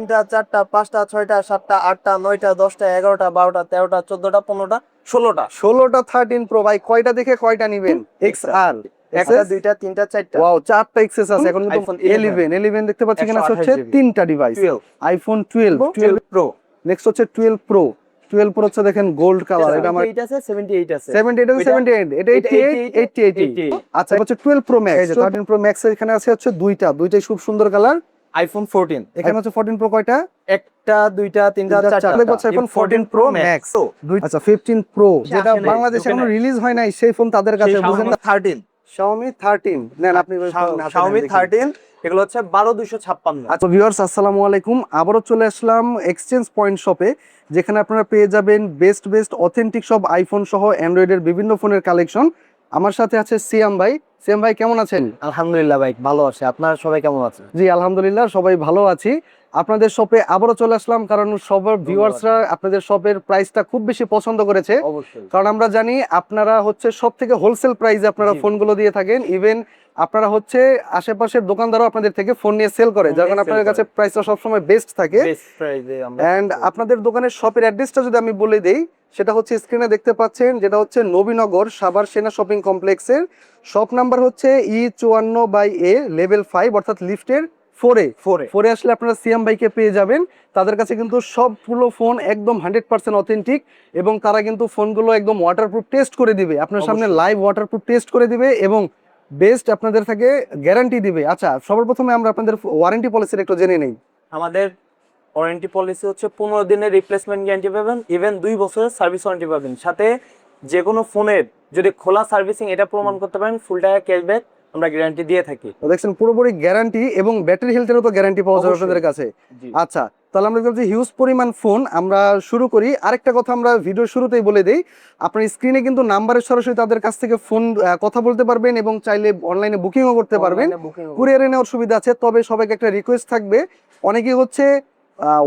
তিনটা, চারটা, পাঁচটা, ছয়টা, সাতটা, আটটা, নয়টা, 10টা, 11টা, 12টা, 13টা, 14টা, 15টা, 16টা। 16টা 13 প্রো ভাই, কয়টা দেখে কয়টা নিবেন? এক্স আর একটা, দুইটা, তিনটা, চারটা। ওয়াও, 4টা এক্সেস আছে। এখন কিন্তু iPhone 11 দেখতে পাচ্ছি এখানে আছে হচ্ছে 128 GB 3টা ডিভাইস। 12 iPhone 12 pro. নেক্সট হচ্ছে 12 প্রো। 12 প্রো হচ্ছে দেখেন গোল্ড কালার, এটা আমার 78 আছে, 78 আছে। 78 আছে, ওইটা 78 এটা 88 80 88। আচ্ছা, এটা হচ্ছে 12 প্রো ম্যাক্স। এই যে 13 প্রো ম্যাক্স এখানে আছে হচ্ছে দুইটাই খুব সুন্দর কালার। আইফোন 14 এখানে হচ্ছে 14 প্রো কয়টা? একটা, দুইটা, তিনটা, চারটা। দেখতে পাচ্ছ আইফোন 14 প্রো ম্যাক্স। আচ্ছা 15 প্রো যেটা আসে নাই, বাংলাদেশে ঢোকে এখনো নাই। রিলিজ হয় নাই, সেই ফোন তাদের কাছে বুঝেন না। 13 Xiaomi 13 নেন আপনি Xiaomi 13, এগুলো হচ্ছে 12256। আচ্ছা ভিউয়ার্স, আসসালামু আলাইকুম। আবারও চলে আসলাম এক্সচেঞ্জ পয়েন্ট শপে, যেখানে আপনারা পেয়ে যাবেন বেস্ট অথেন্টিক সব আইফোন সহ অ্যান্ড্রয়েডের বিভিন্ন ফোনের কালেকশন। আমার সাথে আছে সিয়াম ভাই। সিয়াম ভাই কেমন আছেন? আলহামদুলিল্লাহ ভাই, ভালো আছে। আপনারা সবাই কেমন আছেন? জি আলহামদুলিল্লাহ, সবাই ভালো আছি। আপনাদের শপে আবারও চলে আসলাম কারণ সবার ভিউয়ার্সরা আপনাদের শপের প্রাইসটা খুব বেশি পছন্দ করেছে। অবশ্যই। কারণ আমরা জানি আপনারা হচ্ছে সব থেকে হোলসেল প্রাইসে আপনারা ফোনগুলো দিয়ে থাকেন। ইভেন আপনারা হচ্ছে আশেপাশের দোকানদারও আপনাদের থেকে ফোন নিয়ে সেল করে, যার কারণে আপনাদের কাছে প্রাইসটা সবসময় বেস্ট থাকে। বেস্ট প্রাইসে আমরা। এন্ড আপনাদের দোকানের শপের অ্যাড্রেসটা যদি আমি বলে দেই, সেটা হচ্ছে স্ক্রিনে দেখতে পাচ্ছেন, যেটা হচ্ছে নবীনগর সাভার সেনা শপিং কমপ্লেক্সের শপ নাম্বার হচ্ছে E54/A লেভেল 5, অর্থাৎ লিফটের 4 এ আসলে আপনারা সিয়াম ভাইকে পেয়ে যাবেন। তাদের কাছে কিন্তু সবগুলো ফোন একদম 100% অথেন্টিক, এবং তারা কিন্তু ফোনগুলো একদম ওয়াটারপ্রুফ টেস্ট করে দিবে, আপনার সামনে লাইভ ওয়াটারপ্রুফ টেস্ট করে দিবে এবং বেস্ট আপনাদের থেকে গ্যারান্টি দিবে। আচ্ছা, সবার প্রথমে আমরা আপনাদের ওয়ারেন্টি পলিসির একটু জেনে নেই। আমাদের ওয়ারেন্টি পলিসি হচ্ছে 15 দিনের রিপ্লেসমেন্ট গ্যারান্টি পাবেন, ইভেন 2 বছরের সার্ভিস ওয়ারেন্টি পাবেন। সাথে যে কোনো ফোনের যদি খোলা সার্ভিসিং এটা প্রমাণ করতে পারেন, ফুল টাকা ক্যাশব্যাক আমরা গ্যারান্টি দিয়ে থাকি। তো দেখছেন পুরোপুরি গ্যারান্টি, এবং ব্যাটারি হেলথেরও তো গ্যারান্টি পাওয়া যাবে অবশ্যই। আপনাদের কাছে। জি। আচ্ছা, তাহলে আমরা দেখলাম যে হিউজ পরিমাণ ফোন। আমরা শুরু করি। আরেকটা কথা আমরা ভিডিও শুরুতেই বলে দেই, আপনার স্ক্রিনে কিন্তু নাম্বারে সরাসরি তাদের কাছ থেকে ফোন কথা বলতে পারবেন, এবং চাইলে অনলাইনে বুকিংও করতে পারবেন। কুরিয়ারে নেওয়ার সুবিধা আছে। তবে সবাইকে একটা রিকোয়েস্ট থাকবে, অনেকেই হচ্ছে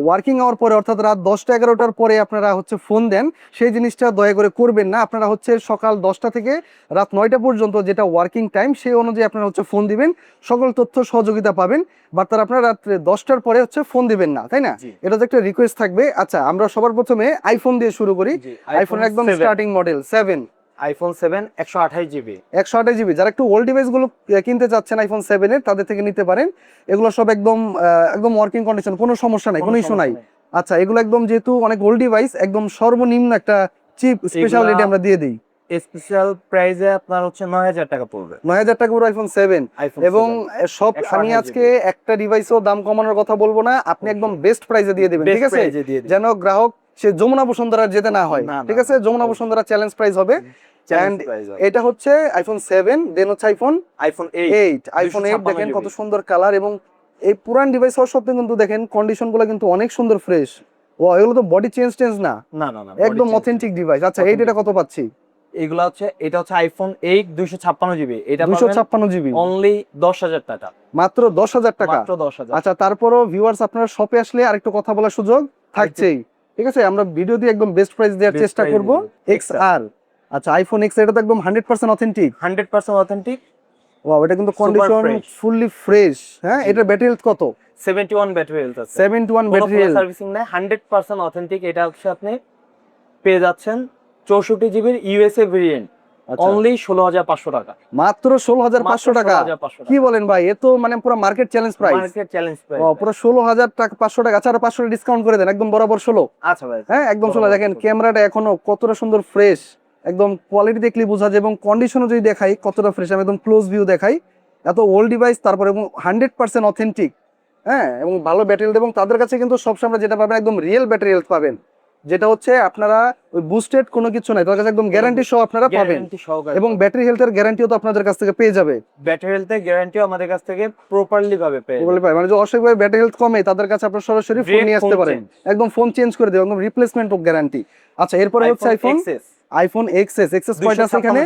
ওয়ার্কিং আওয়ার পরে, অর্থাৎ রাত 10টা 11টার পরে আপনারা হচ্ছে ফোন দেন। সেই জিনিসটা দয়া করে করবেন না। আপনারা হচ্ছে সকাল 10টা থেকে রাত 9টা পর্যন্ত, যেটা ওয়ার্কিং টাইম, সেই অনুযায়ী আপনারা হচ্ছে ফোন দিবেন, সকল তথ্য সহযোগিতা পাবেন। বাট তার আপনারা রাত্রে 10টার পরে হচ্ছে ফোন দিবেন না, তাই না? এটা তো একটা রিকোয়েস্ট থাকবে। আচ্ছা, আমরা সবার প্রথমে আইফোন দিয়ে শুরু করি। আইফোনের একদম starting model 7, iPhone 7 128 GB. 128 GB. যারা একটু ওল্ড ডিভাইস গুলো কিনতে চাচ্ছেন আইফোন 7 এর, তাদের থেকে নিতে পারেন। এগুলো সব একদম ওয়ার্কিং কন্ডিশন, কোনো সমস্যা নাই, কোনো ইস্যু নাই। আচ্ছা, এগুলো একদম যেহেতু অনেক ওল্ড ডিভাইস, একদম সর্বনিম্ন একটা চিপ স্পেশাল রেটে আমরা দিয়ে দিই। স্পেশাল প্রাইসে আপনার হচ্ছে 9000 টাকা পড়বে। 9000 টাকা পুরো আইফোন 7। এবং সব আমি আজকে একটা ডিভাইসও দাম কমানোর কথা বলবো না, আপনি একদম বেস্ট প্রাইসে দিয়ে দিবেন, ঠিক আছে? যেন গ্রাহক সে যমুনা বসুন্ধরা যেতে না হয়, ঠিক আছে? যমুনা বসুন্ধরা চ্যালেঞ্জ প্রাইস হবে। And এটা হচ্ছে আইফোন 7, দেন হচ্ছে আইফোন 8 দেখেন কত সুন্দর কালার, এবং এই পুরান ডিভাইস হওয়ার সত্ত্বেও কিন্তু দেখেন কন্ডিশন গুলো কিন্তু অনেক সুন্দর ফ্রেশ। ও, এগুলো তো বডি চেঞ্জ না, না, একদম অথেন্টিক ডিভাইস। আচ্ছা, এটা কত পাচ্ছি? এটা হচ্ছে আইফোন 8 256 জিবি। এটা 256 জিবি অনলি 10,000 টাকা। মাত্র 10,000 টাকা। মাত্র 10,000। আচ্ছা, তারপরও ভিউয়ার্স আপনারা শপে আসলে আরেকটু কথা বলার সুযোগ থাকছেই, ঠিক আছে? আমরা ভিডিও দিয়ে একদম বেস্ট প্রাইস দেওয়ার চেষ্টা করব। XR, আচ্ছা আইফোন এক্স, এটা তো একদম 100% অথেন্টিক। 100% অথেন্টিক। ওয়াও, এটা কিন্তু কন্ডিশন ফুললি ফ্রেশ। হ্যাঁ, এটার ব্যাটারি হেলথ কত? 71 ব্যাটারি হেলথ আছে। 71 ব্যাটারি হেলথ, সার্ভিসিং নাই, 100% অথেন্টিক। এটা হচ্ছে আপনি পেয়ে যাচ্ছেন 64 জিবির ইউএসএ ভেরিয়েন্ট, অনলি 16,500 টাকা। মাত্র 16,500 টাকা। কি বলেন ভাই, এ তো মানে পুরো market challenge price. Market challenge price. ও, পুরো 16,500 টাকা। আচ্ছা, আর 500 ডিসকাউন্ট করে দেন, একদম বরাবর 16। আচ্ছা ভাই, হ্যাঁ, একদম 16। দেখেন ক্যামেরাটা এখনো কতটা সুন্দর ফ্রেশ, একদম কোয়ালিটি দেখলে বোঝা যায়, এবং কন্ডিশনও যদি দেখাই কতটা ফ্রেশ, আমি একদম ক্লোজ ভিউ দেখাই। এত ওল্ড ডিভাইস, তারপর এবং 100% অথেন্টিক। হ্যাঁ, এবং ভালো ব্যাটারি হেলথ, এবং তাদের কাছে কিন্তু সবসময় যেটা পাবেন একদম রিয়েল ব্যাটারি হেলথ পাবেন, যেটা হচ্ছে আপনারা ওই বুস্টেড কোনো কিছু নাই, তাদের কাছে একদম গ্যারান্টি সহ আপনারা পাবেন। এবং ব্যাটারি হেলথের গ্যারান্টিও তো আপনাদের কাছ থেকে পেয়ে যাবে। ব্যাটারি হেলথের গ্যারান্টিও আমাদের কাছ থেকে প্রপারলি ভাবে পেয়ে যাবে। মানে যে অস্বাভাবিক ব্যাটারি হেলথ কমে, তাদের কাছে আপনারা সরাসরি ফোন নিয়ে আসতে পারেন, একদম ফোন চেঞ্জ করে দেবে, একদম রিপ্লেসমেন্ট গ্যারান্টি। আচ্ছা, এরপরে হচ্ছে আইফোন এক্সএস কয়টা আছে এখানে?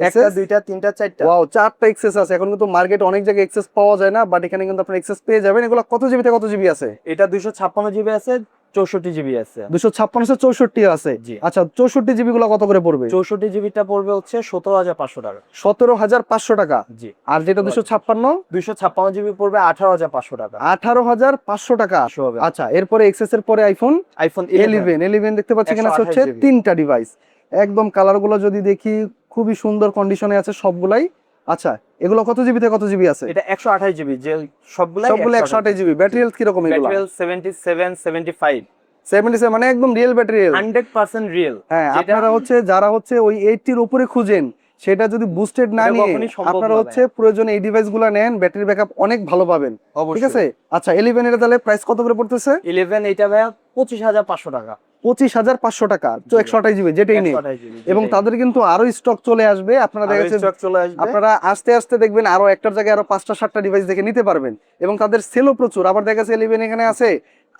একটা, দুইটা, তিনটা, চারটা। ওয়াও, 4টা এক্সএস আছে। এখন কিন্তু মার্কেটে অনেক জায়গায় এক্সএস পাওয়া যায় না, বাট এখানে কিন্তু আপনারা এক্সএস পেয়ে যাবেন। এগুলো কত জিবি থেকে কত জিবি আছে? এটা 256 জিবি আছে, 64 জিবি আছে। 256 আছে। জি। আচ্ছা 64 জিবি গুলো কত করে পড়বে? 64 জিবিটা পড়বে হচ্ছে 17,500 টাকা। 17,500 টাকা। জি। আর যেটা 256? 256 জিবি পড়বে 18,500 টাকা। 18,500 টাকা। হবে। আচ্ছা এরপরে এক্সএস এর পরে আইফোন আইফোন 11 দেখতে পাচ্ছি এখানে আছে হচ্ছে 128 GB 3টা ডিভাইস। একদম কালার গুলো যদি দেখি খুবই সুন্দর কন্ডিশনে আছে সবগুলাই। আচ্ছা এগুলো কত জিবি থেকে কত জিবি আছে? এটা 128 জিবি, যে সবগুলাই সবগুলো 128 জিবি। ব্যাটারি হেলথ কিরকম এগুলো? ব্যাটারি 77 75 77 মানে একদম রিয়েল ব্যাটারি হেলথ। 100% রিয়েল। হ্যাঁ যেটা আপনারা হচ্ছে যারা হচ্ছে ওই 80 এর উপরে খুঁজেন সেটা যদি বুস্টেড না এটা নিয়ে কখনোই সম্ভব আপনারা না হচ্ছে প্রয়োজনে এই ডিভাইসগুলো নেন, ব্যাটারি ব্যাকআপ অনেক ভালো পাবেন। ঠিক অবশ্যই। আছে। আচ্ছা 11 এর তাহলে প্রাইস কত করে পড়তেছে? 11 এটা ভাইয়া 25,500 টাকা। 25,500 টাকা। তো জি। 128 জিবি যেটাই নেই। 128 GB এবং তাদের কিন্তু আরো স্টক চলে আসবে। আপনারা আরো দেখেছেন স্টক চলে আসবে। আপনারা আস্তে আস্তে দেখবেন আরো একটার জায়গায় আরো 5টা 7টা ডিভাইস দেখে নিতে পারবেন। এবং তাদের সেলও প্রচুর। আবার দেখা যাচ্ছে 11 এখানে আছে,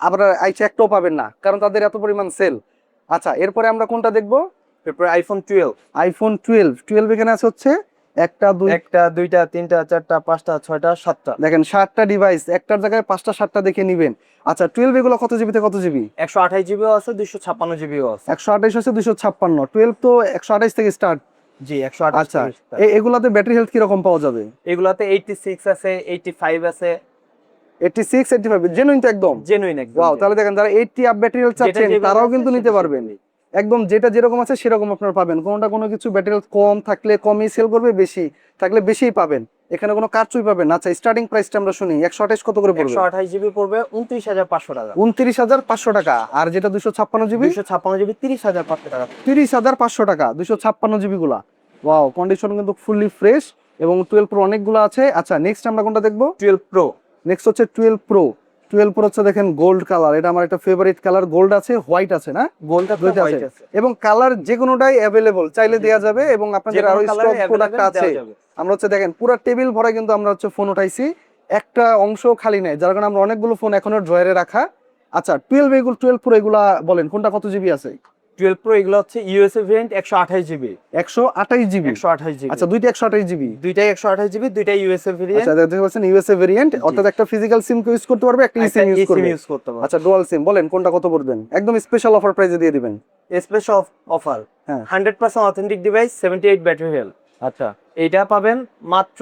আবার আইসা একটাও পাবেন না, কারণ তাদের এত পরিমাণ সেল। আচ্ছা এরপরে আমরা কোনটা দেখবো? তারপরে আইফোন 12। আইফোন 12 এখানে আছে হচ্ছে একটা একটা, দুইটা, তিনটা, চারটা, পাঁচটা, ছয়টা, সাতটা। দেখেন 7টা ডিভাইস, একটার জায়গায় 5টা 7টা দেখে নিবেন। আচ্ছা 12 এগুলো কত জিবি থেকে কত জিবি? 128 জিবিও আছে, 256 জিবিও আছে। 128 আছে 256। 12 তো 128 থেকে স্টার্ট। জি 128। আচ্ছা এগুলাতে ব্যাটারি হেলথ কিরকম পাওয়া যাবে? এগুলাতে 86 আছে, 85 আছে। 86 85 জেনুইন তো একদম। জেনুইন একদম। ওয়াও, তাহলে দেখেন যারা 80 আপ ব্যাটারি হেলথ চাচ্ছেন তারাও কিন্তু নিতে পারবেন। একদম যেটা যেরকম আছে সেরকম আপনারা পাবেন। কোনটা কোনো কিছু ব্যাটারি হেলথ কম থাকলে কমই সেল করবে, বেশি থাকলে বেশিই পাবেন। এখানে কোনো কারচুই পাবেন না। আচ্ছা স্টার্টিং প্রাইসটা আমরা শুনি। 128 কত করে পড়বে? 128 জিবি পড়বে 29,500 টাকা। 29,500 টাকা। আর যেটা 256 জিবি? 256 জিবি 30,500 টাকা। 30,500 টাকা 256 জিবি গুলা। ওয়াও, কন্ডিশন কিন্তু ফুললি ফ্রেশ। এবং 12 প্রো অনেকগুলো আছে। আচ্ছা নেক্সট আমরা কোনটা দেখবো? 12 প্রো। নেক্সট হচ্ছে 12 প্রো। 12 প্রো হচ্ছে দেখেন গোল্ড কালার। এটা আমার একটা ফেভারিট কালার। গোল্ড আছে, হোয়াইট আছে না? গোল্ডটা দুইটা আছে। হোয়াইট আছে। এবং কালার যে কোনোটাই অ্যাভেলেবল, চাইলে দেয়া যাবে। এবং আপনাদের যেকোনো আরো কালারে স্টক প্রোডাক্ট available আছে। দেওয়া যাবে। আমরা হচ্ছে দেখেন পুরো টেবিল ভরা কিন্তু আমরা হচ্ছে ফোন উঠাইছি, একটা অংশ খালি নাই, যার কারণে আমরা অনেকগুলো ফোন এখনো ড্রয়ারে রাখা। আচ্ছা 12 প্রো এগুলা বলেন কোনটা কত জিবি আছে? 12 প্রো এগুলো হচ্ছে USA variant 128 GB. 128 GB. 128 GB. আচ্ছা দুইটা 128 জিবি। দুইটাই 128 জিবি, দুইটাই ইউএসএ ভেরিয়েন্ট। আচ্ছা দেখতে পাচ্ছেন ইউএসএ ভেরিয়েন্ট, অর্থাৎ একটা ফিজিক্যাল সিম ইউজ করতে পারবে, একটা একটা ইসিম ইউজ করবে। ইউজ করতে পারবে। আচ্ছা ডুয়াল সিম বলেন কোনটা কত পড়বেন? একদম স্পেশাল অফার প্রাইসে দিয়ে দিবেন। Special offer. হ্যাঁ 100% অথেন্টিক ডিভাইস, 78 ব্যাটারি হেলথ। আচ্ছা এইটা পাবেন মাত্র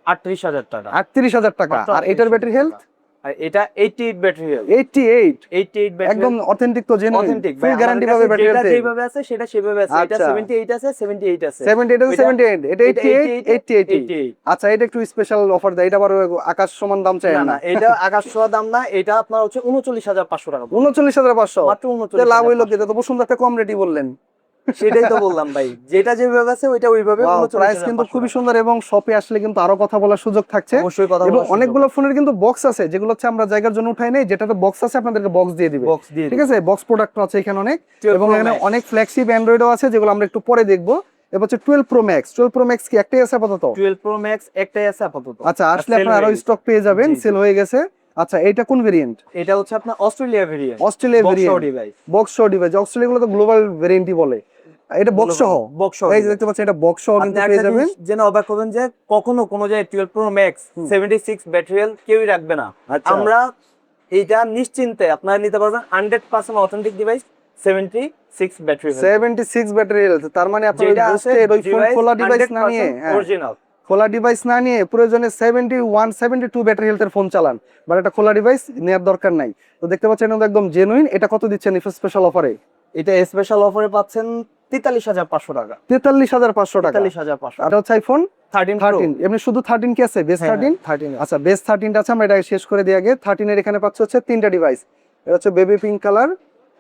38,000 টাকা। 38,000 টাকা। মাত্র আর এটার 38,000 ব্যাটারি হেলথ? টাকা। আর এটা 88 ব্যাটারি হেলথ। 88। 88 ব্যাটারি একদম অথেন্টিক তো, জেনুইন অথেন্টিক ফুল গ্যারান্টি পাবে ব্যাটারি যেটা হেলথে। যেভাবে আছে সেটা সেভাবে আছে। এটা আচ্ছা 78 আছে, 78 আছে। 78 আছে, 78 এটা 88 88। 88। আচ্ছা এটা একটু স্পেশাল অফার দেয়, এটা আবার আকাশ সমান দাম চাই না না। না, এটা আকাশ ছোঁয়া দাম না। এটা আপনার হচ্ছে 39,500 টাকা। 39,500 মাত্র লাভ হইলো কি? 39,500। এটা তো বসুন্ধরা একটা কম রেটই বললেন। সেটাই তো বললাম ভাই, যেটা যেভাবে আছে ওইটা ওইভাবে। প্রাইস কিন্তু খুবই সুন্দর। এবং শপে আসলে কিন্তু আরো কথা বলার সুযোগ থাকছে। অবশ্যই কথা এবং বলার সুযোগ। অনেকগুলো ফোনের কিন্তু বক্স আছে, যেগুলো হচ্ছে আমরা জায়গার জন্য উঠাই নাই, যেটাতে বক্স আছে আপনাদেরকে বক্স দিয়ে দিবে। বক্স দিয়ে ঠিক আছে, বক্স প্রোডাক্ট আছে এখানে অনেক। 12 এবং Pro এখানে Max। অনেক ফ্ল্যাগশিপ অ্যান্ড্রয়েডও আছে, যেগুলো আমরা একটু পরে দেখবো। এবার হচ্ছে 12 প্রো ম্যাক্স। 12 প্রো ম্যাক্স কি একটাই আছে আপাতত? 12 প্রো ম্যাক্স একটাই আছে আপাতত। আচ্ছা আসলে Sell আপনারা আরো হয়ে গেছে। স্টক পেয়ে যাবেন, জি, জি। সেল হয়ে গেছে। আচ্ছা এটা কোন ভেরিয়েন্ট? এটা হচ্ছে আপনার Australia variant. Australia box variant. Device. Box সহ ডিভাইস। অস্ট্রেলিয়া গুলো তো গ্লোবাল ভেরিয়েন্টই বলে। এটা বক্স সহ। বক্স সহ এই যে device। দেখতে পাচ্ছেন এটা বক্স সহ কিন্তু আপনি পেয়ে একটা যাবেন। জিনিস জেনে অবাক হবেন যে কখনো কোনো জায়গায় 12 প্রো ম্যাক্স 76 ব্যাটারি হেলথ কেউই রাখবে না। আচ্ছা। আমরা এইটা নিশ্চিন্তে আপনারা নিতে পারবেন। 100% authentic device, 76 battery health. 76 battery health. তার মানে আপনার যেটা আছে ওই ফোন খোলা ডিভাইস না নিয়ে, 100% অরিজিনাল। খোলা ডিভাইস না নিয়ে প্রয়োজনে 71 72 ব্যাটারি হেলথের ফোন চালান, বাট এটা খোলা ডিভাইস নেওয়ার দরকার নাই। তো দেখতে পাচ্ছেন এটা একদম জেনুইন। এটা কত দিচ্ছেন স্পেশাল অফারে? এটা স্পেশাল অফারে পাচ্ছেন 43,500 টাকা। 43,500 টাকা। 43,500। এটা হচ্ছে আইফোন 13 প্রো। 13। এমনি শুধু 13 কি আছে? বেস 13? 13। আচ্ছা বেস 13 আছে, আমরা এটা শেষ করে দিয়ে আগে 13 এর এখানে পাচ্ছ হচ্ছে 3টা ডিভাইস। এটা হচ্ছে বেবি পিঙ্ক কালার,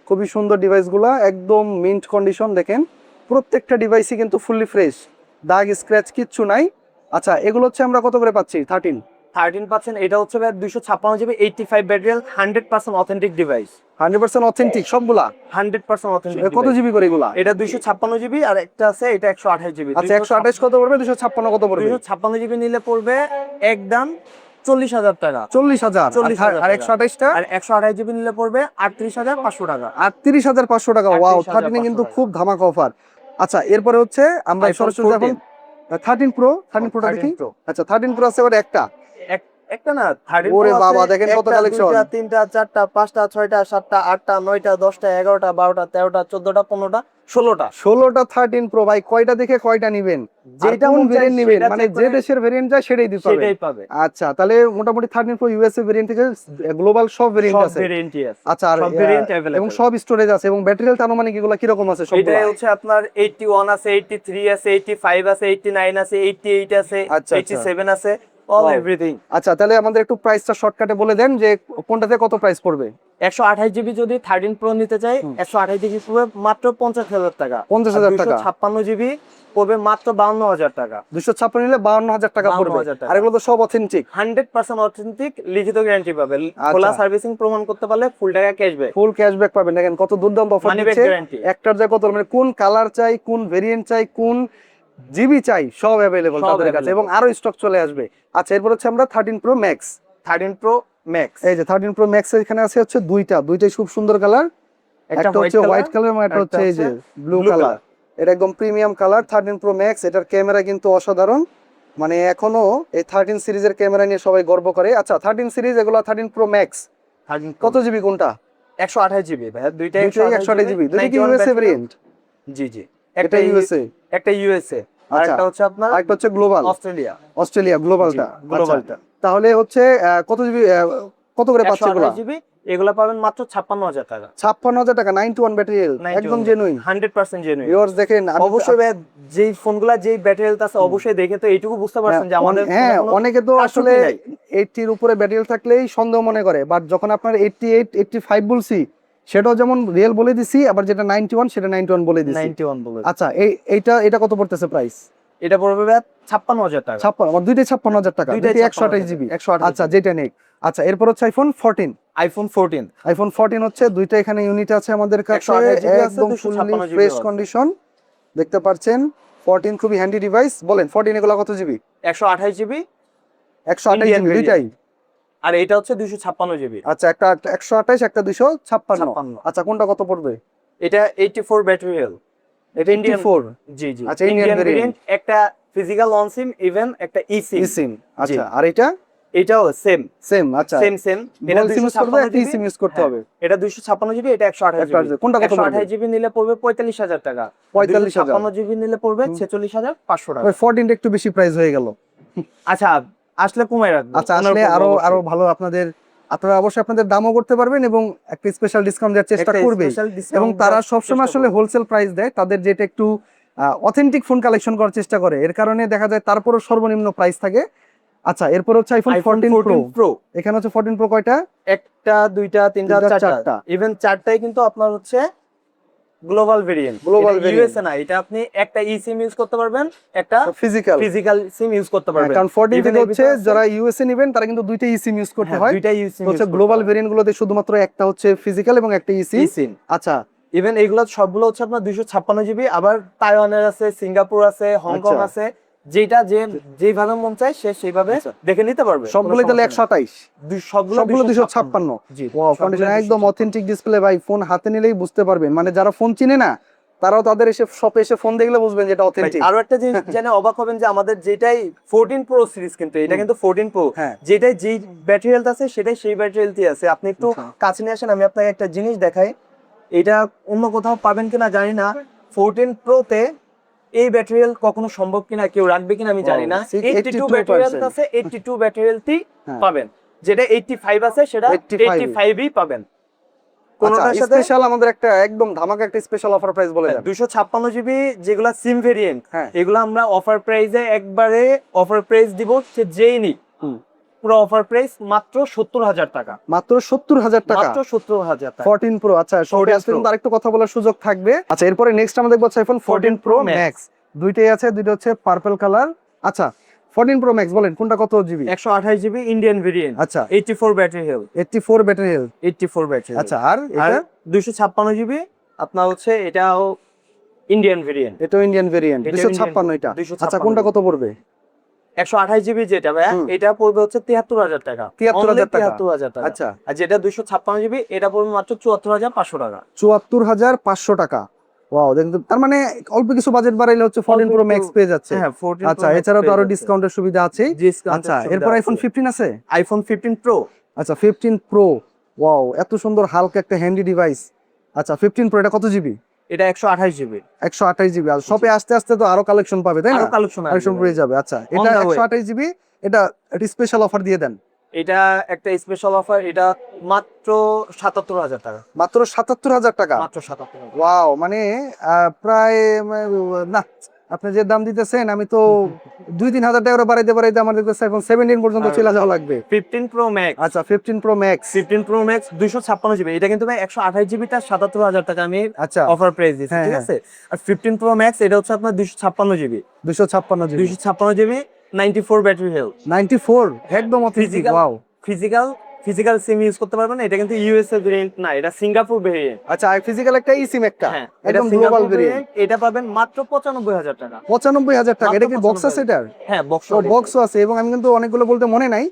খুবই সুন্দর ডিভাইসগুলো, একদম মিন্ট কন্ডিশন। দেখেন প্রত্যেকটা ডিভাইসই কিন্তু ফুললি ফ্রেশ, দাগ স্ক্র্যাচ কিচ্ছু নাই। আচ্ছা এগুলো হচ্ছে আমরা কত করে পাচ্ছি? 13 পাচ্ছেন। এটা হচ্ছে 256 GB, 85 battery health, 100% authentic device. 100% authentic সবগুলা? 100% অথেন্টিক। কত জিবি করে এগুলা? এটা 256 জিবি, আর একটা আছে এটা 128 জিবি। আচ্ছা 128 কত পড়বে? 256 কত পড়বে? 256 জিবি নিলে পড়বে একদম 40,000 টাকা। 40,000। 40,000 আর 128টা? আর 128 জিবি নিলে পড়বে 38,500 টাকা। 38,500 টাকা। ওয়াও, 13 কিন্তু 38,500 খুব ধামাকা অফার। আচ্ছা এরপরে হচ্ছে আমরা iPhone সরাসরি এখন 13 প্রো। 13 প্রোটা দেখি। Pro। আচ্ছা 13 প্রো আছে এবার একটা। একটা না 13 ওরে Pro বাবা, আছে, দেখেন কত একটা, কালেকশন। দুইটা, তিনটা, চারটা, পাঁচটা, ছয়টা, সাতটা, আটটা, নয়টা, 10টা, 11টা, 12টা, 13টা, 14টা, 15টা, 16টা। 16টা 13 প্রো ভাই, কয়টা দেখে কয়টা নিবেন, যেটা যেটা কোন মন চায় ভেরিয়েন্ট নিবেন, সেটা মানে check যে করে দেশের ভেরিয়েন্ট যায় সেটাই দিতে হবে। সেটাই পাবে। আচ্ছা, তাহলে মোটামুটি 13 প্রো ইউএসএ ভেরিয়েন্ট থেকে গ্লোবাল সব ভেরিয়েন্ট সব আছে। ভেরিয়েন্টই আছে, আচ্ছা, আর সব ভেরিয়েন্ট এবং अवेलेबल। সব স্টোরেজ আছে, এবং ব্যাটারি হেলথ আনুমানিক এগুলো কিরকম আছে সবগুলো? এটাই হচ্ছে আপনার 81 আছে, 83 আছে, 85 আছে, 89 আছে, 88 আছে, আচ্ছা, আচ্ছা। 87 আছে, অল Wow. এভরিথিং। আচ্ছা, তাহলে আমাদের একটু প্রাইসটা শর্টকাটে বলে দেন যে কোনটাতে কত প্রাইস পড়বে। 128 জিবি যদি 13 প্রো নিতে চাই, 128 জিবি পড়বে মাত্র 50,000 টাকা। 50,000 টাকা। 256 জিবি পড়বে মাত্র 52,000 টাকা। 256 নিলে 52,000 টাকা পড়বে। 52,000 টাকা। আর এগুলো তো সব অথেন্টিক। 100% অথেন্টিক, লিখিত গ্যারান্টি পাবে। আচ্ছা। খোলা সার্ভিসিং প্রমাণ করতে পারলে ফুল টাকা ক্যাশব্যাক। ফুল ক্যাশব্যাক পাবেন। দেখেন কত দুর্দান্ত অফার Money back দিচ্ছে। guarantee। একটার জায়গায় কত, মানে কোন কালার চাই, কোন ভেরিয়েন্ট চাই, কোন জিবি চাই, সব অ্যাভেলেবল সব তাদের কাছে, এবং available। আরো স্টক চলে আসবে। আচ্ছা, এরপর হচ্ছে আমরা 13 প্রো ম্যাক্স। 13 প্রো ম্যাক্স, এই যে 13 প্রো ম্যাক্স এখানে আছে হচ্ছে দুইটাই খুব সুন্দর কালার। একটা হচ্ছে হোয়াইট কালার, একটা হচ্ছে এই যে ব্লু কালার। এটা একদম প্রিমিয়াম কালার 13 প্রো ম্যাক্স। এটার ক্যামেরা কিন্তু অসাধারণ, মানে এখনো এই 13 সিরিজের ক্যামেরা নিয়ে সবাই গর্ব করে। আচ্ছা, 13 সিরিজ, এগুলো 13 প্রো ম্যাক্স কত জিবি কোনটা? 128 জিবি ভাইয়া, দুইটাই দুইটাই 128 জিবি, দুইটা কি ইউএসএ ভেরিয়েন্ট? জি জি, এটা একটা ইউএসএ, একটা ইউএসএ, আর আচ্ছা, একটা হচ্ছে আপনার আরেকটা হচ্ছে গ্লোবাল, অস্ট্রেলিয়া গ্লোবালটা। গ্লোবালটা। তাহলে হচ্ছে কত জিবি, কত করে পাচ্ছে এগুলা? 128 জিবি এগুলা পাবেন মাত্র 56,000 টাকা। 56,000 টাকা, 91 ব্যাটারি হেলথ, একদম জেনুইন। 100% জেনুইন। ভিউয়ার্স দেখেন, অবশ্যই ভাই, যেই ফোনগুলা যেই ব্যাটারি হেলথ আছে অবশ্যই দেখে তো এইটুকু বুঝতে পারছেন যে আমাদের হ্যাঁ, ফোনে কোনো অনেকে তো আসলে কারচুপি নাই। 80 এর উপরে ব্যাটারি হেলথ থাকলেই সন্দেহ মনে করে, বাট যখন আপনার 88 85 বলছি, সেটাও যেমন রিয়েল বলে দিছি, আবার যেটা 91 সেটা 91 বলে দিছি। 91 বলে। আচ্ছা, এটা কত পড়তেছে প্রাইস? এটা পড়বে ভাই 56,000 টাকা। 56, আমার দুইটাই 56,000 টাকা, দুইটাই দুইটাই 56,000 128 জিবি। 128 আচ্ছা, যেটা নেই। আচ্ছা, এরপর হচ্ছে আইফোন 14। আইফোন 14 আইফোন 14 হচ্ছে দুইটা এখানে ইউনিট আছে আমাদের কাছে, 128 জিবি আছে, একদম ফুললি 256 জিবি ফ্রেশ আছে। কন্ডিশন দেখতে পাচ্ছেন। 14 খুবই হ্যান্ডি ডিভাইস। বলেন 14 এগুলো কত GB? 128 GB 128 Indian GB variant। দুইটাই। আর এটা হচ্ছে 256 জিবি। আচ্ছা, একটা 128, একটা 256। 56। আচ্ছা, কোনটা কত পড়বে? এটা 84 ব্যাটারি হেলথ। এটা Indian- 84। জি জি, আচ্ছা, ইন্ডিয়ান ভেরিয়েন্ট। একটা ফিজিক্যাল অন সিম, ইভেন একটা ই সিম। eSIM। আচ্ছা, আর এটা এটাও সেম সেম। আচ্ছা, সেম। এটা dual SIM use করতে 256 একটা eSIM use করতে হবে। এটা 256 জিবি, এটা 128 জিবি। 128 কোনটা কত পড়বে? 128 জিবি নিলে পড়বে 45,000 টাকা। 45,000। 256 জিবি নিলে পড়বে 46,500 টাকা। ওই 14 একটু বেশি প্রাইস হয়ে গেল। আচ্ছা, আসলে কমাই রাখবো। আচ্ছা, আসলে আরো ভালো আপনারা অবশ্যই আপনাদের দামও করতে পারবেন, এবং একটা স্পেশাল ডিসকাউন্ট দেওয়ার চেষ্টা একটা করবে। special discount এবং তারা দেওয়ার সবসময় চেষ্টা আসলে করবে। হোলসেল প্রাইস দেয়, তাদের যেটা একটু অথেন্টিক ফোন কালেকশন করার চেষ্টা করে, এর কারণে দেখা যায় তারপরও সর্বনিম্ন প্রাইস থাকে। আচ্ছা, এরপর হচ্ছে আইফোন 14 প্রো। এখানে হচ্ছে 14 প্রো কয়টা? একটা, দুইটা, তিনটা, দুইটা, চারটা, চারটা। ইভেন চারটাই কিন্তু আপনার হচ্ছে global variant. Global variant। USA না, এটা আপনি একটা ই সিম ইউজ করতে পারবেন, একটা ফিজিক্যাল। ফিজিক্যাল সিম ইউজ করতে পারবেন। কারণ 14 Even থেকে এর হচ্ছে ভিতরে আছে- যারা ইউএসএ নেবেন তারা কিন্তু দুইটা eSIM ইউজ করতে হ্যাঁ, হয়। দুইটাই ই সিম তো হচ্ছে গ্লোবাল ভেরিয়েন্ট গুলোতে শুধুমাত্র একটা হচ্ছে ফিজিক্যাল এবং একটা eSIM। সিম। আচ্ছা, ইভেন এইগুলো সবগুলো হচ্ছে আপনার 256 জিবি। আবার তাইওয়ানের আছে, সিঙ্গাপুর আছে, হংকং আচ্ছা। আছে, যেটা যেভাবে মন চায় সে সেইভাবে দেখে নিতে পারবে। সবগুলোই তাহলে 128, সবগুলো 256। জি, ওয়াও, কন্ডিশন একদম অথেন্টিক ডিসপ্লে ভাই। ফোন হাতে নিলেই বুঝতে পারবেন, মানে যারা ফোন চিনে না তারাও তাদের শপে এসে ফোন দেখলে বুঝবেন যে এটা অথেন্টিক। আরো একটা জিনিস জেনে অবাক হবেন যে আমাদের যেটাই 14 প্রো সিরিজ, কিন্তু এটা কিন্তু 14 প্রো, হ্যাঁ। যেটাই যেই ব্যাটারি হেলথ আছে সেটাই সেই ব্যাটারি হেলথই আছে। আপনি একটু কাছে নিয়ে আসেন, আমি আপনাকে একটা জিনিস দেখাই। এটা অন্য কোথাও পাবেন কিনা জানি না। 14 প্রো তে এই ব্যাটারি হেলথ কখনো সম্ভব কিনা, কেউ রাখবে কিনা আমি জানি না। 82 ব্যাটারি হেলথ আছে, 82 ব্যাটারি হেলথই পাবেন। যেটা 85 আছে সেটা 85ই পাবেন। কোনটার সাথে স্পেশাল আমাদের একটা একদম ধামাকা একটা স্পেশাল অফার প্রাইস বলে দেন। 256 জিবি যেগুলা সিম ভেরিয়েন্ট, হ্যাঁ। এগুলো আমরা অফার প্রাইসে একবারে অফার প্রাইস দিব, সে যেই নিক পুরো অফার প্রাইস মাত্র 70,000 টাকা। মাত্র 70,000 টাকা, মাত্র 70,000 টাকা। 14 প্রো। আচ্ছা, সবে আসলে কিন্তু আরেকটু কথা বলার সুযোগ থাকবে। আচ্ছা, এরপরে নেক্সট আমরা দেখব আইফোন 14 প্রো ম্যাক্স। দুইটাই আছে, দুইটা হচ্ছে পার্পল কালার। আচ্ছা, 14 প্রো ম্যাক্স বলেন কোনটা কত জিবি? 128 GB Indian variant. আচ্ছা, 84 battery health. 84 battery health. 84 battery. আচ্ছা, আর এটা 256 জিবি আপনার হচ্ছে, এটাও ইন্ডিয়ান ভেরিয়েন্ট। এটাও ইন্ডিয়ান ভেরিয়েন্ট। এটা 256 এটা। 256 আচ্ছা, কোনটা কত পড়বে? 128 জিবি যেটা ভাই, এটা পড়বে হচ্ছে 73,000 টাকা। 73,000 টাকা। 73,000 টাকা। আচ্ছা, আর যেটা 256 জিবি এটা পড়বে মাত্র 74,500 টাকা। 74,500 টাকা। ওয়াও, দেখেন তো, তার মানে অল্প কিছু বাজেট বাড়াইলে হচ্ছে 14 প্রো ম্যাক্স পেয়ে যাচ্ছে। হ্যাঁ 14 আচ্ছা, এছাড়াও তো আরো ডিসকাউন্টের সুবিধা আছে। আচ্ছা, এরপর আইফোন 15 আছে। IPhone 15 pro. আচ্ছা, 15 প্রো, ওয়াও, এত সুন্দর হালকা একটা হ্যান্ডি ডিভাইস। আচ্ছা, 15 প্রো, এটা কত জিবি? এটা 128 জিবি। 128 জিবি। আর শপে আস্তে আস্তে তো আরো কালেকশন পাবে, তাই না? আরো কালেকশন কালেকশন পেয়ে যাবে। আচ্ছা, On এটা the way। 128 জিবি, এটা একটা স্পেশাল অফার দিয়ে দেন। এটা একটা স্পেশাল অফার, এটা মাত্র 77,000 টাকা। মাত্র 77,000 টাকা। মাত্র 77,000। ওয়াও, মানে প্রায় না, আপনি যে দাম দিতেছেন, আমি তো 2-3 হাজার টাকা বাড়াইতে বাড়াইতে আমার দেখতেছে এখন 17 পর্যন্ত আর চলে যাওয়া লাগবে। 15 প্রো ম্যাক্স। আচ্ছা, 15 pro max. 15 pro max 256 GB. এটা কিন্তু ভাই 128 জিবি তার 77,000 টাকা আমি আচ্ছা, অফার প্রাইস দিচ্ছি, হ্যাঁ, ঠিক হ্যাঁ। আছে? আর 15 প্রো ম্যাক্স এটা হচ্ছে আপনার 256 GB. 256 GB. 256 GB, 94 battery health. 94, একদম authentic. Physical wow. Physical physical SIM use করতে পারবেন না। এটা কিন্তু ইউএসএ ভেরিয়েন্ট না, এটা সিঙ্গাপুর ভেরিয়েন্ট। আচ্ছা, ফিজিক্যাল একটা সিম একটা, হ্যাঁ, এটা একদম গ্লোবাল সিঙ্গাপুর ভেরিয়েন্ট। ভেরিয়েন্ট। এটা পাবেন মাত্র 95,000 টাকা। 95,000 টাকা। এটা কি মাত্র বক্স আছে 95,000। এটার? হ্যাঁ, বক্স ও, বক্সও আছে, এবং আমি কিন্তু অনেকগুলো বলতে মনে নাই,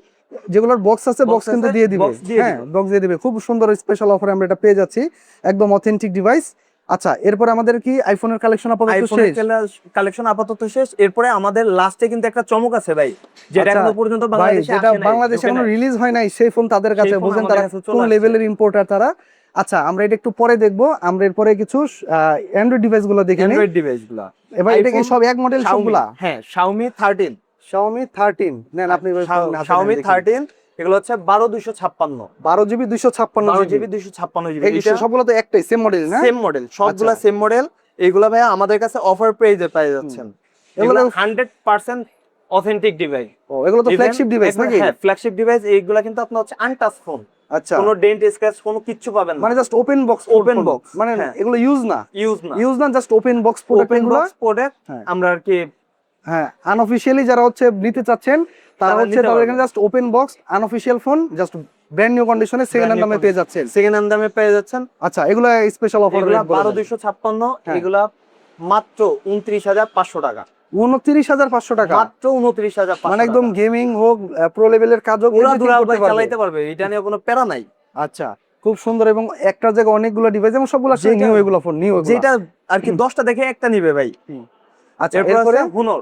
যেগুলোর বক্স আছে Box বক্স কিন্তু আছে, দিয়ে দিবে। box দিয়ে হ্যাঁ, দিবে। বক্স দিয়ে দিবে। খুব সুন্দর স্পেশাল অফারে আমরা এটা পেয়ে যাচ্ছি, একদম অথেন্টিক ডিভাইস। আচ্ছা, এরপর আমাদের কি আইফোনের কালেকশন আপাতত আইফোনের শেষ? কালেকশন আপাতত শেষ। এরপরে আমাদের লাস্টে কিন্তু একটা চমক আছে ভাই, যেটা আচ্ছা এখনো পর্যন্ত ভাই, বাংলাদেশে যেটা আসে নাই, বাংলাদেশে ঢোকে এখনো নাই। রিলিজ হয় নাই, সেই ফোন তাদের কাছে, সেই ফোন বুঝেন আমাদের তারা কাছে কোন চলে আসছে। লেভেলের ইম্পোর্টার তারা। আচ্ছা, আমরা এটা একটু পরে দেখবো। আমরা এরপরে কিছু অ্যান্ড্রয়েড ডিভাইস গুলো দেখে নিই। অ্যান্ড্রয়েড ডিভাইসগুলো এবার এটা কি আইফোন, সব এক মডেল সবগুলা? হ্যাঁ Xiaomi 13। Xiaomi 13 নেন আপনি, Xiaomi 13 এগুলো হচ্ছে 12,256। 12 জিবি 256 12 জিবি। GB 256 GB. এই এটা সবগুলো তো একটাই, সেম মডেল না? সেম মডেল, সবগুলা আচ্ছা। Same model. এগুলা ভাই আমাদের কাছে অফার প্রাইসে পেয়ে যাচ্ছেন। এগুলো এগুলো 100% অথেন্টিক ডিভাইস। ও, এগুলো তো ফ্ল্যাগশিপ ডিভাইস নাকি? হ্যাঁ, ফ্ল্যাগশিপ ডিভাইস। এইগুলা কিন্তু আপনার হচ্ছে আনটাচ ফোন। আচ্ছা, কোনো ডেন্ট স্ক্র্যাচ কোনো কিচ্ছু পাবেন না। মানে just open box, open box, মানে হ্যাঁ। এগুলো ইউজ না, ইউজ না, ইউজ না, just open box product open এগুলো। Box product. হ্যাঁ, আমরা আর কি হ্যাঁ, আনঅফিশিয়ালি যারা হচ্ছে নিতে চাচ্ছেন, তারা তারা হচ্ছে নিতে তাদের পারবে। এখানে just open box unofficial phone, just brand new কন্ডিশনে সেকেন্ড হ্যান্ড দামে পেয়ে যাচ্ছেন। সেকেন্ড হ্যান্ড দামে পেয়ে যাচ্ছেন। আচ্ছা, এগুলো স্পেশাল অফার এগুলা রেট বলে দেন। 12,256। হ্যাঁ। এগুলা মাত্র 29,500 টাকা। 29,500 টাকা, মাত্র 29,500 মানে একদম টাকা। গেমিং হোক, প্রো লেভেলের কাজ হোক, পুরা everything দুরা করতে ভাই পারবে। চালাইতে পারবে, এটা নিয়ে কোনো প্যারা নাই। আচ্ছা, খুব সুন্দর, এবং একটা জায়গায় অনেকগুলো ডিভাইস, এবং সবগুলো আসলে যেটা- নিউ, এগুলো ফোন নিউ, এগুলো। যেটা আর কি 10টা দেখে একটা নিবে ভাই। আচ্ছা, এরপর এরপরে আছে Honor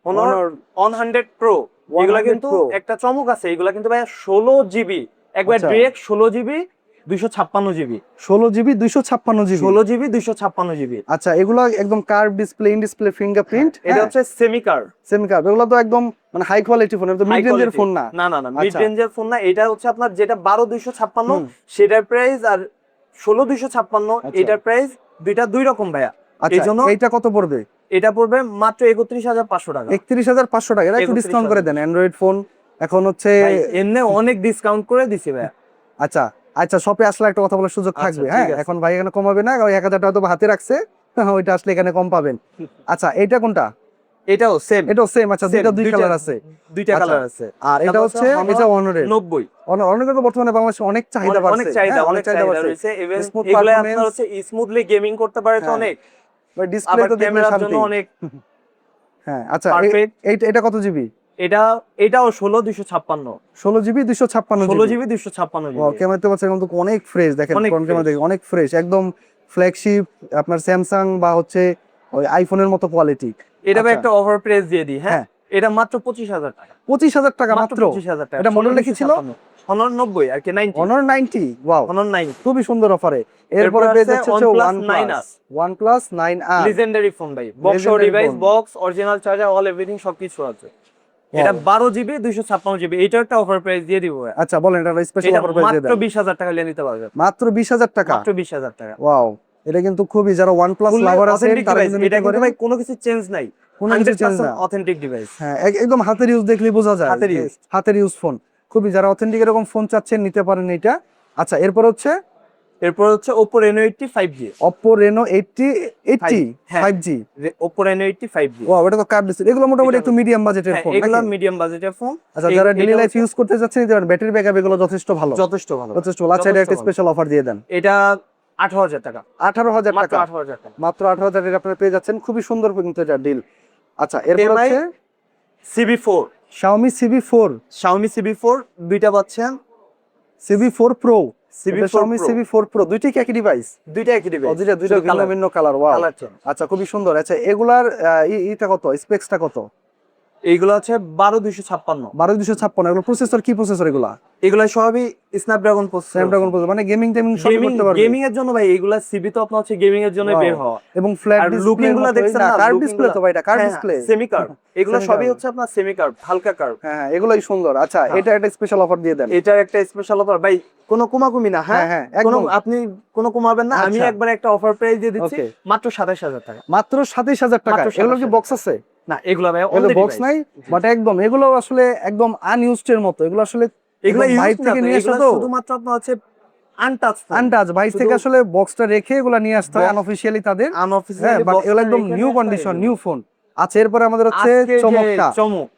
Honor 100 Pro। 100 এগুলা কিন্তু Pro। একটা চমক আছে, এগুলা কিন্তু ভাই 16 জিবি, একবার আচ্ছা। Direct 16 GB 256 GB. 16 GB 256 GB. 16 GB 256 GB. আচ্ছা, এগুলো একদম curve display, in display fingerprint, এটা হচ্ছে সেমি কার। Semi curve. এগুলো তো একদম মানে হাই কোয়ালিটি ফোন, এটা তো মিড রেঞ্জের ফোন না। না না না, মিড আচ্ছা। রেঞ্জের ফোন না। এটা হচ্ছে আপনার যেটা 12,256 হুম। সেটার প্রাইস, আর 16,256 আচ্ছা। এটার প্রাইস দুইটা দুই রকম ভাইয়া। আচ্ছা, এই জন্য এইটা কত পড়বে? এটা পড়বে মাত্র 31,500 টাকা। 31,500 টাকা। এটা একটু ডিসকাউন্ট করে দেন, অ্যান্ড্রয়েড ফোন এখন হচ্ছে। ভাই এমনি অনেক ডিসকাউন্ট করে দিছি ভাইয়া। আচ্ছা, আচ্ছা, শপে আসলে একটা কথা বলার সুযোগ আচ্ছা, থাকবে। ঠিক হ্যাঁ, আছে। এখন ভাই এখানে কমাবে না, ওই 1,000 টাকা তো হাতে রাখছে, ওইটা আসলে এখানে কম পাবেন। আচ্ছা, এটা কোনটা? এটাও সেম। এটাও সেম। আচ্ছা, দুইটা দুই কালার আছে। দুইটা আচ্ছা। কালার আছে। আর এটা তারপর হচ্ছে এটা অনারের 90। অনেকের তো বর্তমানে বাংলাদেশে অনেক চাহিদা বাড়ছে। অনেক চাহিদা, হ্যাঁ, অনেক চাহিদা বাড়ছে। রয়েছে। ইভেন স্মুথ এগুলা আপনার পারফরম্যান্স, হচ্ছে স্মুথলি গেমিং করতে পারে তো হ্যাঁ। অনেক। ডিসপ্লে আবার তো দেখলে ক্যামেরার জন্য শান্তি। অনেক হ্যাঁ, আচ্ছা, পারফেক্ট। এটা কত জিবি? এটাও 16,256। 16 জিবি 256 16 জিবি। জিবি 256 ও, জিবি। ক্যামেরাতে পাচ্ছেন কিন্তু অনেক ফ্রেশ, দেখেন অনেক ফ্রন্ট ক্যামেরা fresh। দেখে অনেক ফ্রেশ, একদম ফ্ল্যাগশিপ, আপনার স্যামসাং বা হচ্ছে ওই আইফোনের মতো কোয়ালিটি। এটা ভাই আচ্ছা। একটা ওভার প্রাইস দিয়ে দিই। হ্যাঁ, হ্যাঁ। এটা মাত্র 25,000 টাকা। 25,000 টাকা মাত্র মাত্র? 25,000 টাকা। এটা মডেলটা কি ছিল? Honor 90 আর কি 90। Honor 90, ওয়াও, Honor 90 খুবই সুন্দর অফারে। এরপরে এরপর পেয়ে আছে যাচ্ছে হচ্ছে OnePlus OnePlus 9R। 9R। Legendary phone ভাই, বক্স Legendary ডিভাইস, phone। বক্স, অরিজিনাল চার্জার, অল এভরিথিং সবকিছু আছে। এটা 12 জিবি 256 জিবি। এটাও একটা অফার প্রাইস দিয়ে দিব ভাই। আচ্ছা, বলেন, এটা স্পেশাল এটা অফার প্রাইস দিয়ে মাত্র দেন। 20,000 টাকা নিয়ে নিতে পারবেন। মাত্র 20,000 টাকা। মাত্র 20,000 টাকা। ওয়াও, এটা কিন্তু খুবই, যারা OnePlus লাভার আছেন অথেন্টিক তারা ডিভাইস। কিন্তু এটা নিতে কিন্তু পারেন। ভাই কোনো কিছু চেঞ্জ নাই। কোনো কিছু চেঞ্জ না। Authentic device. হ্যাঁ, একদম হাতের ইউজ দেখলেই বোঝা যায়, হাতের use। হাতের ইউজ ফোন। খুবই, যারা অথেন্টিক এরকম ফোন চাচ্ছেন নিতে পারেন এটা। আচ্ছা, এরপর হচ্ছে এরপর হচ্ছে Oppo Reno 80 5G। Oppo Reno 80 হ্যাঁ। 5G। Oppo Reno 80 5G। Wow, এটা তো কার্ভ ডিসপ্লে। এগুলো মোটামুটি এটা- একটু মিডিয়াম বাজেটের হ্যাঁ, ফোন এগুলো নাকি? মিডিয়াম বাজেটের ফোন। আচ্ছা, যারা ডেইলি লাইফ ইউজ করতে যাচ্ছেন, ব্যাটারি ব্যাকআপ এগুলো যথেষ্ট ভালো, যথেষ্ট ভালো। যথেষ্ট ভালো। আচ্ছা, এটা একটা যথেষ্ট ভালো। স্পেশাল অফার দিয়ে দেন। এটা 18,000 টাকা। 18,000 মাত্র টাকা। 18,000 টাকা। মাত্র 18,000 এর আপনারা পেয়ে যাচ্ছেন। খুবই সুন্দর কিন্তু এটা ডিল। আচ্ছা, এরপর MI হচ্ছে CB4। Xiaomi CB4। Xiaomi CB4 দুইটা পাচ্ছেন। CB4 Pro। Xiaomi CV4 Pro দুইটি কি একই ডিভাইস? দুইটা একই ডিভাইস, দুইটা ভিন্ন ভিন্ন কালার। Wow, colour change. আচ্ছা, খুবই সুন্দর। আচ্ছা, এগুলার এটা কত, স্পেক্সটা কত? এইগুলো হচ্ছে 12256। 12256। এগুলো প্রসেসর কি প্রসেসর এগুলা? এগুলো সবই স্ন্যাপড্রাগন প্রসেসর। স্ন্যাপড্রাগন প্রসেসর, মানে গেমিং টেমিং সব করতে পারবে। গেমিং এর জন্য ভাই এগুলা সিবি তো আপনার হচ্ছে গেমিং এর জন্য বের হওয়া। এবং ফ্ল্যাট আর ডিসপ্লে লুকিং গুলো দেখছেন না, কার্ভ ডিসপ্লে তো ভাই, এটা কার্ভ ডিসপ্লে, সেমি কার্ভ। এগুলো সবই হচ্ছে আপনার সেমি কার্ভ, হালকা কার্ভ। হ্যাঁ, এগুলাই সুন্দর। আচ্ছা, এটা একটা স্পেশাল অফার দিয়ে দেন। এটার একটা স্পেশাল অফার ভাই, কোনো কুমাকুমি না। হ্যাঁ, কোনো আপনি কোনো কমাবেন না, আমি একবার একটা অফার প্রাইস দিয়ে দিচ্ছি মাত্র 27000 টাকা। মাত্র 27000 টাকা। এগুলো কি বক্স আছে? না, এগুলো ভাই এগুলো বক্স নাই, বাট একদম এগুলো আসলে একদম আনইউজড এর মতো। এগুলো আসলে এগুলো বাইরে থেকে নিয়ে আসা তো, শুধুমাত্র আপনার হচ্ছে আনটাচ বাইরে থেকে আসলে বক্সটা রেখে এগুলো নিয়ে আসতে হয় আনঅফিশিয়ালি তাদের। আনঅফিশিয়ালি বাট এগুলো একদম নিউ কন্ডিশন, নিউ ফোন। আচ্ছা, এরপরে আমাদের হচ্ছে চমক।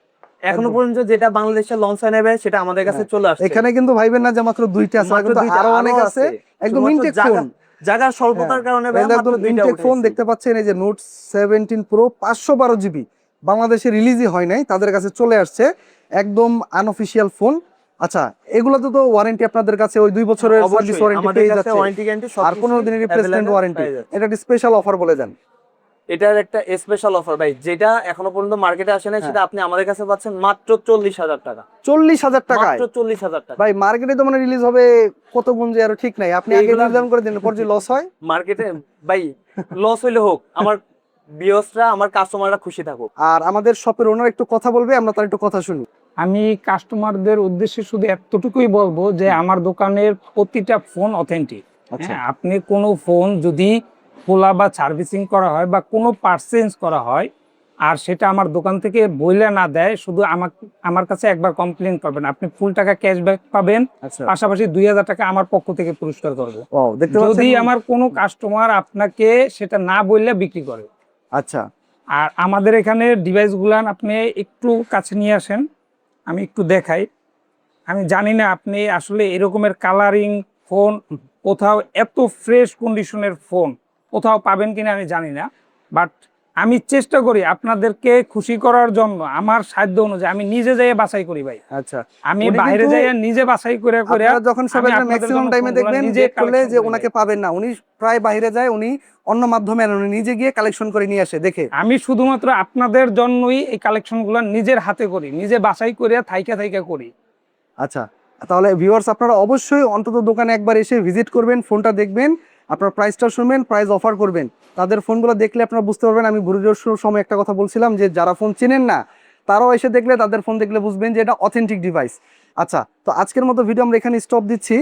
এখনো পর্যন্ত যেটা বাংলাদেশে লঞ্চ হয় নেবে সেটা আমাদের কাছে চলে আসছে। এখানে কিন্তু ভাইবেন না যে মাত্র দুইটা আছে, কিন্তু আরো অনেক আছে। একদম ইনটেক ফোন, জায়গা স্বল্পতার কারণে একদম ইনটেক ফোন দেখতে পাচ্ছেন। এই যে নোট 17 প্রো 512 জিবি, বাংলাদেশে রিলিজই হয় নাই, তাদের কাছে চলে আসছে একদম আনঅফিশিয়াল ফোন। আচ্ছা, এগুলোতে তো ওয়ারেন্টি আপনাদের কাছে ওই 2 বছরের সার্ভিস ওয়ারেন্টি পেয়ে যাচ্ছে, ওয়ারেন্টি গ্যারান্টি আর 15 দিনের রিপ্লেসমেন্ট ওয়ারেন্টি। এটা একটা স্পেশাল অফার বলে দেন। এটার একটা স্পেশাল অফার ভাই, যেটা এখনো পর্যন্ত মার্কেটে আসে না, সেটা আপনি আমাদের কাছে পাচ্ছেন মাত্র 40000 টাকা। 40000 টাকা? মাত্র 40000 টাকা ভাই, মার্কেটে তো মানে রিলিজ হবে কত গুঞ্জে আরো ঠিক নাই, আপনি আগে নির্ধারণ করে দিন, পর যে লস হয়। মার্কেটে ভাই লস হইলে হোক, আমার ভিউয়ার্সরা, আমার কাস্টমাররা খুশি থাকুক। আর আমাদের শপের ওনার একটু কথা বলবে, আমরা তার একটু কথা শুনি। আমি কাস্টমারদের উদ্দেশ্যে শুধু এতটুকুই বলবো যে আমার দোকানের প্রতিটা ফোন অথেন্টিক। আপনি কোনো ফোন যদি খোলা বা সার্ভিসিং করা হয় বা কোনো পার্টস চেঞ্জ করা হয়, আর সেটা আমার দোকান থেকে বইলে না দেয়, শুধু আমার কাছে একবার কমপ্লেন করবেন, আপনি ফুল টাকা ক্যাশব্যাক পাবেন, পাশাপাশি 2000 টাকা আমার পক্ষ থেকে পুরস্কার করবো যদি আমার কোনো কাস্টমার আপনাকে সেটা না বললে বিক্রি করে। আচ্ছা, আর আমাদের এখানে ডিভাইস গুলান আপনি একটু কাছে নিয়ে আসেন, আমি একটু দেখাই। আমি জানি না আপনি আসলে এরকমের কালারিং ফোন কোথাও, এত ফ্রেশ কন্ডিশনের ফোন কোথাও পাবেন কিনা আমি জানি না, বাট আমি চেষ্টা করি আপনাদেরকে খুশি করার জন্য আমার সাধ্য অনুযায়ী। আমি নিজে যাই বাছাই করি ভাই। আচ্ছা, আমি বাইরে যাই নিজে বাছাই করে যখন সবাই ম্যাক্সিমাম টাইমে দেখবেন যে করলে যে ওনাকে পাবেন না, উনি প্রায় বাইরে যায়, উনি অন্য মাধ্যমে উনি নিজে গিয়ে কালেকশন করে নিয়ে আসে। দেখে আমি শুধুমাত্র আপনাদের জন্যই এই কালেকশনগুলো নিজের হাতে করি, নিজে বাছাই করে থাইকা করি। আচ্ছা, তাহলে ভিউয়ার্স, আপনারা অবশ্যই অন্তত দোকানে একবার এসে ভিজিট করবেন, ফোনটা দেখবেন, আপনার প্রাইসটা শুনবেন, প্রাইস অফার করবেন। তাদের ফোনগুলো দেখলে আপনারা বুঝতে পারবেন। আমি ভিডিওর সময় একটা কথা বলছিলাম যে যারা ফোন চেনেন না তারাও এসে দেখলে, তাদের ফোন দেখলে বুঝবেন যে এটা অথেন্টিক ডিভাইস। আচ্ছা, তো আজকের মতো ভিডিও আমরা এখানে স্টপ দিচ্ছি।